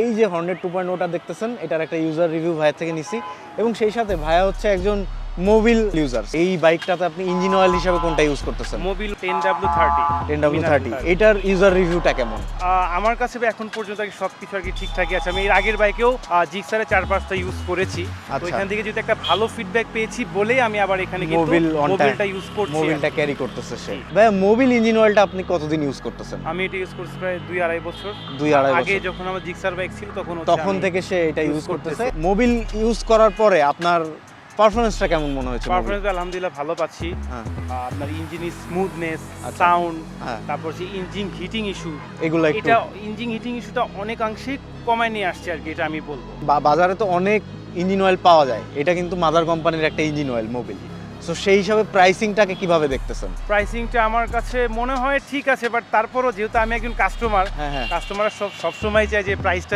এই যে হর্নেট 2.0টা দেখতেছেন, এটার একটা ইউজার রিভিউ ভাইয়ের থেকে নিছি এবং সেই সাথে ভাইয়া হচ্ছে একজন মোবিল ইউজার। এই বাইকটাতে আপনি ইঞ্জিন অয়েল হিসেবে কোনটা ইউজ করতেছেন? Mobil 10W30 10W30। এটার ইউজার রিভিউটা কেমন? আমার কাছে এখন পর্যন্ত সবকিছু আর কি ঠিকঠাকই আছে। আমি এর আগের বাইকেও জিক্সারের 4-5টা ইউজ করেছি, তো এখান থেকে যদি একটা ভালো ফিডব্যাক পেয়েছি বলেই আমি আবার এখানে কিন্তু মোবিলটা ইউজ করছি, মোবিলটা ক্যারি করতেছে সে। ভাইয়া মোবিল ইঞ্জিন অয়েলটা আপনি কতদিন ইউজ করতেছেন? আমি এটা ইউজ করছি প্রায় 2-2.5 বছর। 2-2.5 আগে বছর যখন আমার জিক্সার বাইক ছিল তখন থেকে সে এটা ইউজ করতেছে। মোবিল ইউজ করার পরে আপনার পারফরম্যান্সটা কেমন মনে হয়েছে? পারফরম্যান্স আলহামদুলিল্লাহ ভালো পাচ্ছি। আপনার ইঞ্জিনের স্মুথনেস, সাউন্ড, তারপর যে ইঞ্জিন হিটিং ইস্যু, এগুলো এটা ইঞ্জিন হিটিং ইস্যুটা অনেকাংশেই কমায় নিয়ে আসছে আর কি, এটা আমি বলবো। বাজারে তো অনেক ইঞ্জিন অয়েল পাওয়া যায়, এটা কিন্তু মাদার কোম্পানির একটা ইঞ্জিন অয়েল মোবিল। সো সেই হিসাবে প্রাইসিংটাকে কিভাবে দেখতেছেন? প্রাইসিংটা আমার কাছে মনে হয় ঠিক আছে, বাট তারপরও যেহেতু আমি একজন কাস্টমার, কাস্টমার সবসময় চাই যে প্রাইসটা